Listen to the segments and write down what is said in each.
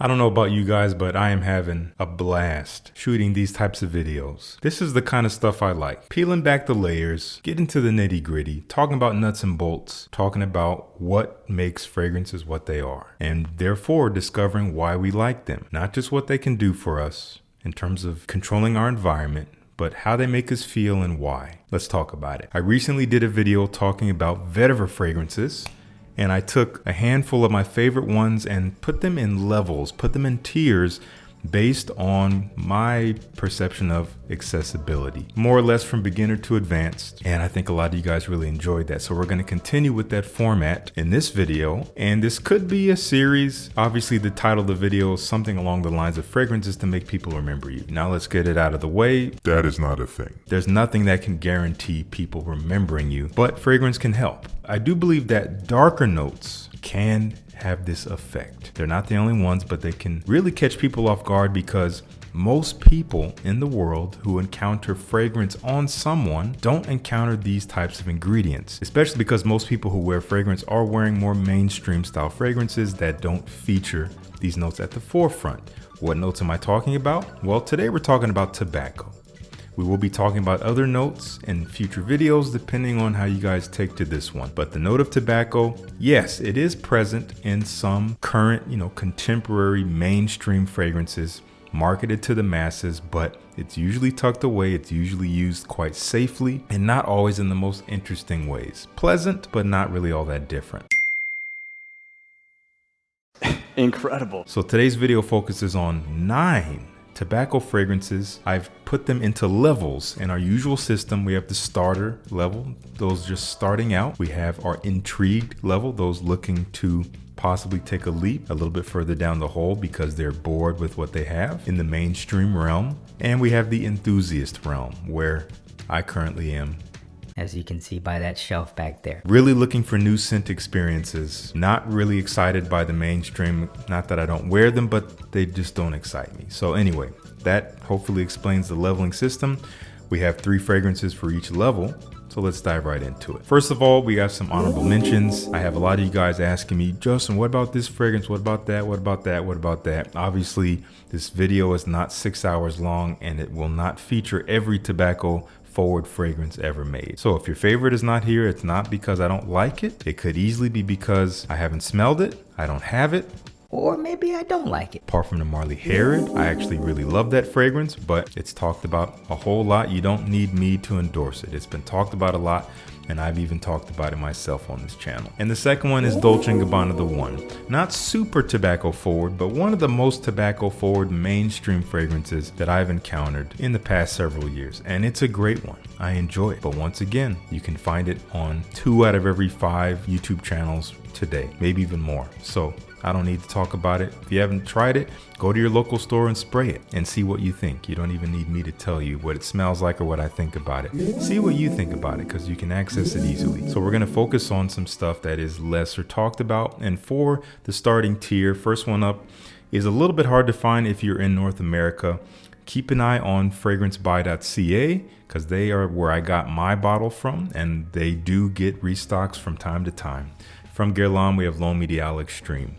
I don't know about you guys, but I am having a blast shooting these types of videos. This is the kind of stuff I like. Peeling back the layers, getting to the nitty gritty, talking about nuts and bolts, talking about what makes fragrances what they are, and therefore discovering why we like them. Not just what they can do for us in terms of controlling our environment, but how they make us feel and why. Let's talk about it. I recently did a video talking about vetiver fragrances, and I took a handful of my favorite ones and put them in levels, put them in tiers based on my perception of accessibility, more or less from beginner to advanced. And I think a lot of you guys really enjoyed that. So we're going to continue with that format in this video. And this could be a series. Obviously, the title of the video is something along the lines of fragrances to make people remember you. Now let's get it out of the way. That is not a thing. There's nothing that can guarantee people remembering you, but fragrance can help. I do believe that darker notes can have this effect. They're not the only ones, but they can really catch people off guard because most people in the world who encounter fragrance on someone don't encounter these types of ingredients, especially because most people who wear fragrance are wearing more mainstream style fragrances that don't feature these notes at the forefront. What notes am I talking about? Well, today we're talking about tobacco. We will be talking about other notes in future videos depending on how you guys take to this one. But the note of tobacco, yes, it is present in some current, contemporary mainstream fragrances marketed to the masses, but it's usually tucked away. It's usually used quite safely and not always in the most interesting ways. Pleasant, but not really all that different. Incredible. So today's video focuses on 9 tobacco fragrances. I've put them into levels. In our usual system, we have the starter level, those just starting out. We have our intrigued level, those looking to possibly take a leap a little bit further down the hole because they're bored with what they have in the mainstream realm. And we have the enthusiast realm, where I currently am. As you can see by that shelf back there. Really looking for new scent experiences. Not really excited by the mainstream. Not that I don't wear them, but they just don't excite me. So anyway, that hopefully explains the leveling system. We have 3 fragrances for each level. So let's dive right into it. First of all, we got some honorable mentions. I have a lot of you guys asking me, Justin, what about this fragrance? What about that? What about that? What about that? Obviously, this video is not 6 hours long and it will not feature every tobacco forward fragrance ever made. So if your favorite is not here, it's not because I don't like it. It could easily be because I haven't smelled it, I don't have it, or maybe I don't like it. Apart from the Marley Herod, I actually really love that fragrance, but it's talked about a whole lot. You don't need me to endorse it. It's been talked about a lot, and I've even talked about it myself on this channel. And the second one is Dolce & Gabbana The One. Not super tobacco forward, but one of the most tobacco forward mainstream fragrances that I've encountered in the past several years. And it's a great one. I enjoy it. But once again, you can find it on 2 out of every 5 YouTube channels today, maybe even more. So I don't need to talk about it. If you haven't tried it, go to your local store and spray it and see what you think. You don't even need me to tell you what it smells like or what I think about it. See what you think about it because you can access it easily. So we're going to focus on some stuff that is lesser talked about. And for the starting tier, first one up is a little bit hard to find if you're in North America. Keep an eye on fragrancebuy.ca because they are where I got my bottle from, and they do get restocks from time to time. From Guerlain, we have L'Homme Ideal Extreme.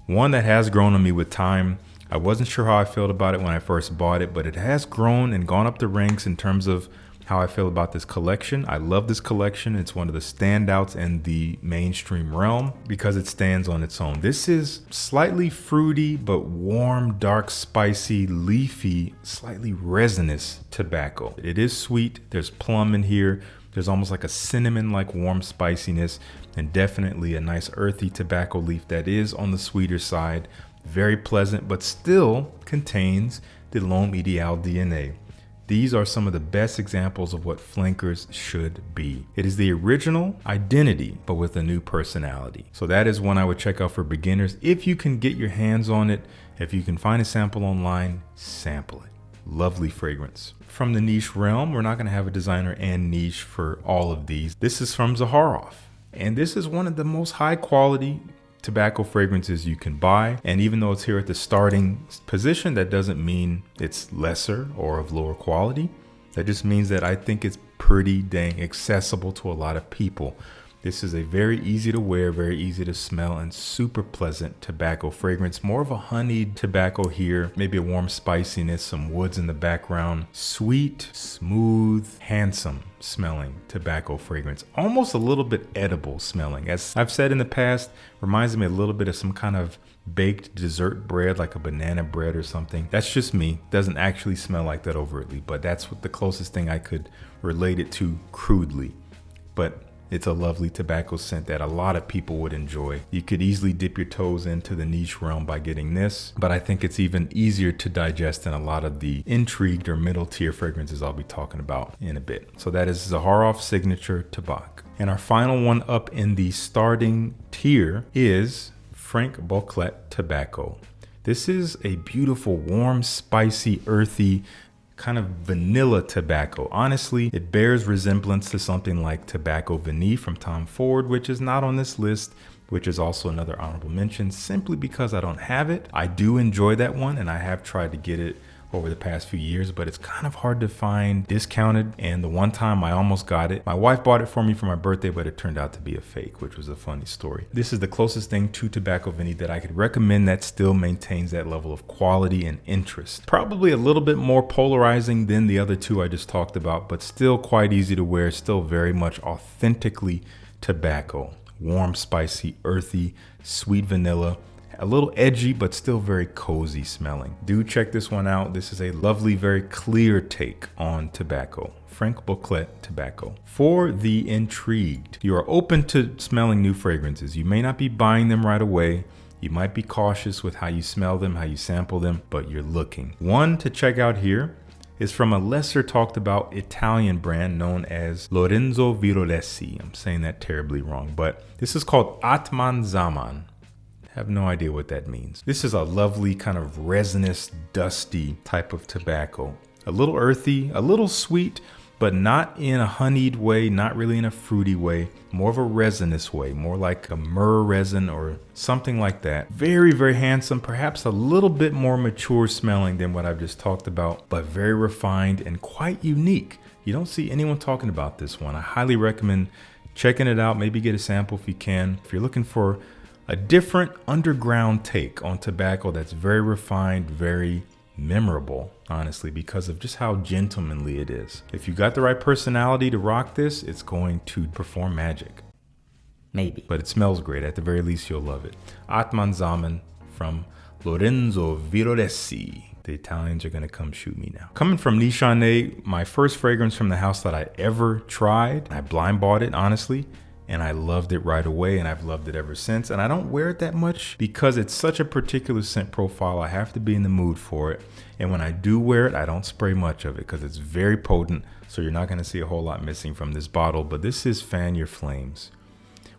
One that has grown on me with time. I wasn't sure how I felt about it when I first bought it, but it has grown and gone up the ranks in terms of how I feel about this collection. I love this collection. It's one of the standouts in the mainstream realm because it stands on its own. This is slightly fruity, but warm, dark, spicy, leafy, slightly resinous tobacco. It is sweet. There's plum in here. There's almost like a cinnamon-like warm spiciness, and definitely a nice earthy tobacco leaf that is on the sweeter side. Very pleasant, but still contains the L'Homme Ideal DNA. These are some of the best examples of what flankers should be. It is the original identity, but with a new personality. So that is one I would check out for beginners. If you can get your hands on it, if you can find a sample online, sample it. Lovely fragrance. From the niche realm, we're not going to have a designer and niche for all of these. This is from Zaharoff. And this is one of the most high quality tobacco fragrances you can buy. And even though it's here at the starting position, that doesn't mean it's lesser or of lower quality. That just means that I think it's pretty dang accessible to a lot of people. This is a very easy to wear, very easy to smell, and super pleasant tobacco fragrance. More of a honeyed tobacco here, maybe a warm spiciness, some woods in the background. Sweet, smooth, handsome smelling tobacco fragrance. Almost a little bit edible smelling. As I've said in the past, reminds me a little bit of some kind of baked dessert bread, like a banana bread or something. That's just me. Doesn't actually smell like that overtly, but that's what the closest thing I could relate it to crudely. But it's a lovely tobacco scent that a lot of people would enjoy. You could easily dip your toes into the niche realm by getting this, but I think it's even easier to digest than a lot of the intrigued or middle tier fragrances I'll be talking about in a bit. So that is Zaharoff Signature Tabac. And our final one up in the starting tier is Frank Boclet Tobacco. This is a beautiful, warm, spicy, earthy, kind of vanilla tobacco. Honestly, it bears resemblance to something like Tobacco Vanille from Tom Ford, which is not on this list, which is also another honorable mention, simply because I don't have it. I do enjoy that one, and I have tried to get it over the past few years, but it's kind of hard to find discounted. And the one time I almost got it, my wife bought it for me for my birthday, but it turned out to be a fake, which was a funny story. This is the closest thing to Tobacco Vanille that I could recommend that still maintains that level of quality and interest. Probably a little bit more polarizing than the other two I just talked about, but still quite easy to wear, still very much authentically tobacco. Warm, spicy, earthy, sweet vanilla. A little edgy, but still very cozy smelling. Do check this one out. This is a lovely, very clear take on tobacco. Frank Boclet Tobacco. For the intrigued, you are open to smelling new fragrances. You may not be buying them right away. You might be cautious with how you smell them, how you sample them, but you're looking. One to check out here is from a lesser talked about Italian brand known as Lorenzo Virolesi. I'm saying that terribly wrong, but this is called Atman Zaman. Have no idea what that means. This is a lovely kind of resinous, dusty type of tobacco. A little earthy, a little sweet, but not in a honeyed way, not really in a fruity way, more of a resinous way, more like a myrrh resin or something like that. Very, very handsome, perhaps a little bit more mature smelling than what I've just talked about, but very refined and quite unique. You don't see anyone talking about this one. I highly recommend checking it out. Maybe get a sample if you can. If you're looking for a different underground take on tobacco that's very refined, very memorable, honestly, because of just how gentlemanly it is. If you got the right personality to rock this, it's going to perform magic. Maybe. But it smells great. At the very least, you'll love it. Atman Zaman from Lorenzo Virolesi. The Italians are gonna come shoot me now. Coming from Nishan, my first fragrance from the house that I ever tried. I blind bought it, honestly. And I loved it right away, and I've loved it ever since. And I don't wear it that much because it's such a particular scent profile. I have to be in the mood for it. And when I do wear it, I don't spray much of it because it's very potent. So you're not going to see a whole lot missing from this bottle. But this is Fan Your Flames.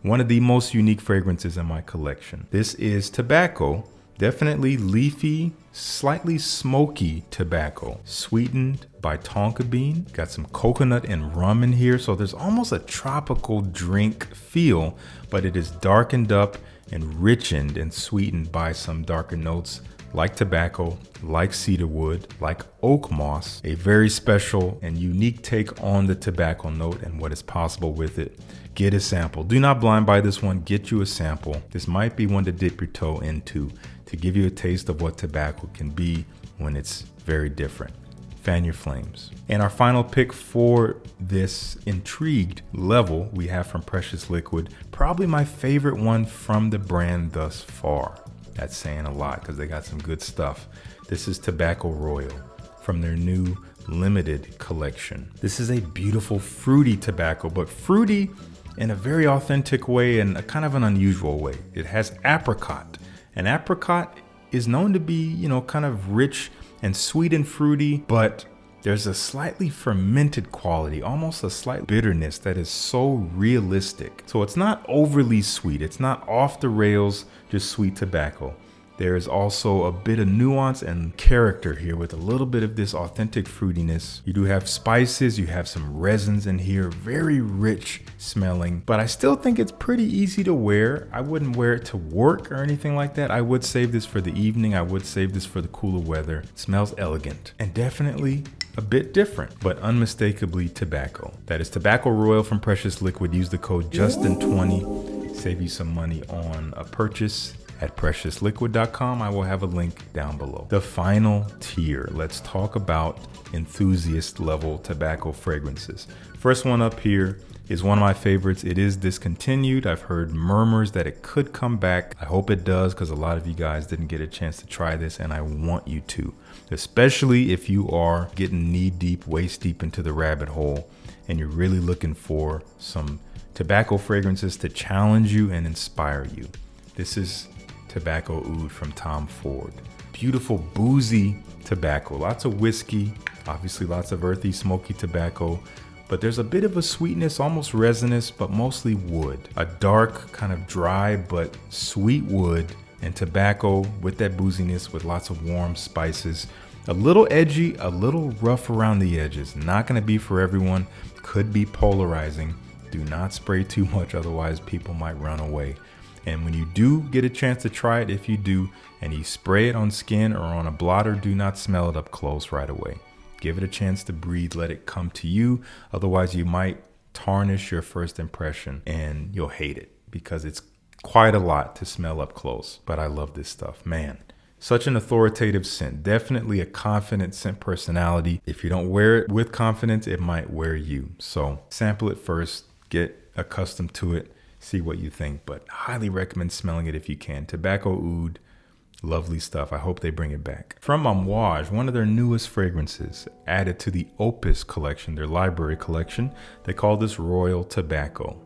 One of the most unique fragrances in my collection. This is tobacco, definitely leafy, slightly smoky tobacco, sweetened by tonka bean. Got some coconut and rum in here, so there's almost a tropical drink feel, but it is darkened up and richened and sweetened by some darker notes like tobacco, like cedarwood, like oak moss. A very special and unique take on the tobacco note and what is possible with it. Get a sample. Do not blind buy this one. Get you a sample. This might be one to dip your toe into to give you a taste of what tobacco can be when it's very different. Fan Your Flames. And our final pick for this intrigued level we have from Precious Liquid, probably my favorite one from the brand thus far. That's saying a lot because they got some good stuff. This is Tobacco Royal from their new limited collection. This is a beautiful fruity tobacco, but fruity in a very authentic way and a kind of an unusual way. It has apricot. And apricot is known to be, kind of rich and sweet and fruity, but there's a slightly fermented quality, almost a slight bitterness that is so realistic. So it's not overly sweet. It's not off the rails, just sweet tobacco. There is also a bit of nuance and character here with a little bit of this authentic fruitiness. You do have spices, you have some resins in here, very rich smelling, but I still think it's pretty easy to wear. I wouldn't wear it to work or anything like that. I would save this for the evening. I would save this for the cooler weather. It smells elegant and definitely a bit different, but unmistakably tobacco. That is Tobacco Royal from Precious Liquid. Use the code Justin20, save you some money on a purchase at preciousliquid.com. I will have a link down below. The final tier, let's talk about enthusiast level tobacco fragrances. First one up here is one of my favorites. It is discontinued. I've heard murmurs that it could come back. I hope it does, because a lot of you guys didn't get a chance to try this, and I want you to, especially if you are getting knee deep, waist deep into the rabbit hole and you're really looking for some tobacco fragrances to challenge you and inspire you. This is Tobacco Oud from Tom Ford. Beautiful boozy tobacco, lots of whiskey, obviously lots of earthy, smoky tobacco, but there's a bit of a sweetness, almost resinous, but mostly wood. A dark, kind of dry, but sweet wood and tobacco with that booziness, with lots of warm spices. A little edgy, a little rough around the edges. Not gonna be for everyone, could be polarizing. Do not spray too much, otherwise people might run away. And when you do get a chance to try it, if you do, and you spray it on skin or on a blotter, do not smell it up close right away. Give it a chance to breathe, let it come to you. Otherwise, you might tarnish your first impression and you'll hate it, because it's quite a lot to smell up close. But I love this stuff, man. Such an authoritative scent, definitely a confident scent personality. If you don't wear it with confidence, it might wear you. So sample it first, get accustomed to it, see what you think, but highly recommend smelling it if you can. Tobacco Oud, lovely stuff. I hope they bring it back. From Amouage, one of their newest fragrances added to the Opus collection, their library collection. They call this Royal Tobacco.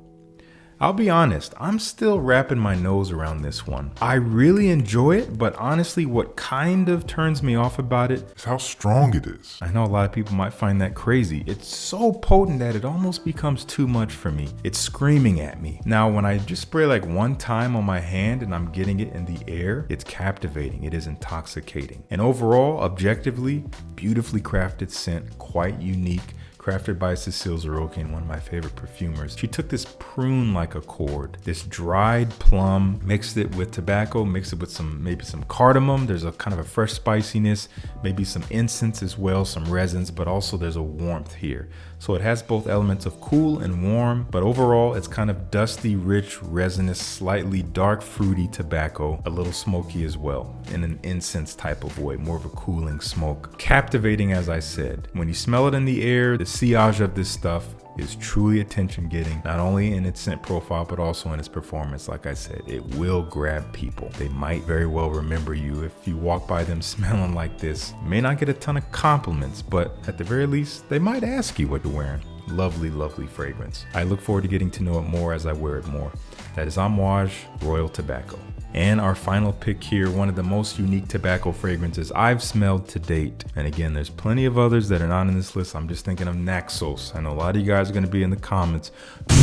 I'll be honest, I'm still wrapping my nose around this one. I really enjoy it, but honestly, what kind of turns me off about it is how strong it is. I know a lot of people might find that crazy. It's so potent that it almost becomes too much for me. It's screaming at me. Now, when I just spray like one time on my hand and I'm getting it in the air, it's captivating. It is intoxicating. And overall, objectively, beautifully crafted scent, quite unique. Crafted by Cecile Zarokian, one of my favorite perfumers. She took this prune-like accord, this dried plum, mixed it with tobacco, mixed it with maybe some cardamom. There's a kind of a fresh spiciness, maybe some incense as well, some resins, but also there's a warmth here. So it has both elements of cool and warm, but overall it's kind of dusty, rich, resinous, slightly dark, fruity tobacco, a little smoky as well, in an incense type of way, more of a cooling smoke. Captivating, as I said. When you smell it in the air, the sillage of this stuff is truly attention getting, not only in its scent profile, but also in its performance. Like I said, it will grab people. They might very well remember you. If you walk by them smelling like this, you may not get a ton of compliments, but at the very least, they might ask you what you're wearing. Lovely, lovely fragrance. I look forward to getting to know it more as I wear it more. That is Amouage Royal Tobacco. And our final pick here, one of the most unique tobacco fragrances I've smelled to date. And again, there's plenty of others that are not in this list. I'm just thinking of Naxos. I know a lot of you guys are going to be in the comments.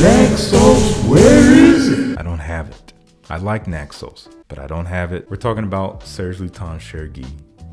Naxos, where is it? I don't have it. I like Naxos, but I don't have it. We're talking about Serge Lutens Cherokee.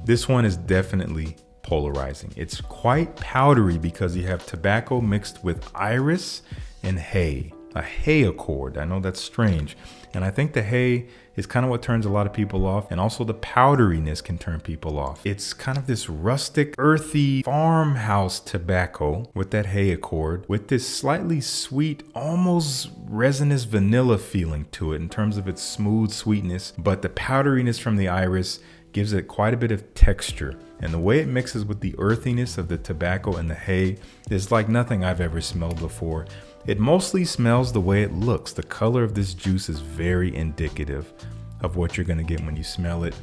This one is definitely polarizing. It's quite powdery because you have tobacco mixed with iris and hay. A hay accord. I know that's strange. And I think the hay is kind of what turns a lot of people off. And also the powderiness can turn people off. It's kind of this rustic, earthy farmhouse tobacco with that hay accord, with this slightly sweet, almost resinous vanilla feeling to it in terms of its smooth sweetness. But the powderiness from the iris gives it quite a bit of texture. And the way it mixes with the earthiness of the tobacco and the hay is like nothing I've ever smelled before. It mostly smells the way it looks. The color of this juice is very indicative of what you're gonna get when you smell it.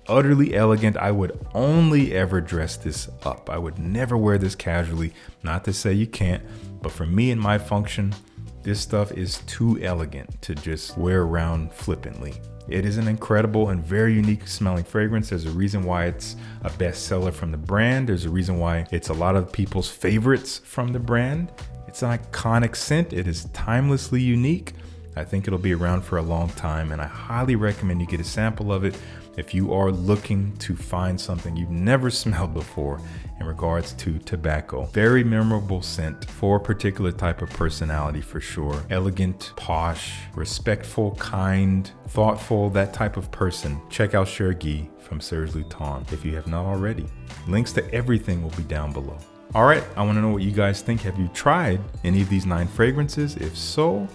Utterly elegant. I would only ever dress this up. I would never wear this casually. Not to say you can't, but for me and my function, this stuff is too elegant to just wear around flippantly. It is an incredible and very unique smelling fragrance. There's a reason why it's a bestseller from the brand. There's a reason why it's a lot of people's favorites from the brand. It's an iconic scent. It is timelessly unique. I think it'll be around for a long time, and I highly recommend you get a sample of it if you are looking to find something you've never smelled before in regards to tobacco. Very memorable scent for a particular type of personality for sure. Elegant, posh, respectful, kind, thoughtful, that type of person. Check out Cherokee from Serge Lutens if you have not already. Links to everything will be down below. All right, I want to know what you guys think. Have you tried any of these 9 fragrances? If so,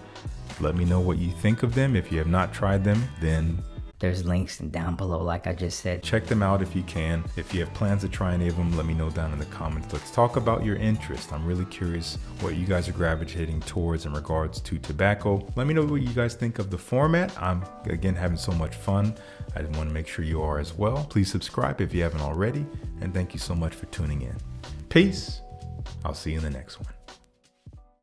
let me know what you think of them. If you have not tried them, then There's links down below, like I just said. check them out if you can. If you have plans to try any of them, let me know down in the comments. Let's talk about your interest. I'm really curious what you guys are gravitating towards in regards to tobacco. Let me know what you guys think of the format. I'm, again, having so much fun. I want to make sure you are as well. Please subscribe if you haven't already. And thank you so much for tuning in. Peace. I'll see you in the next one.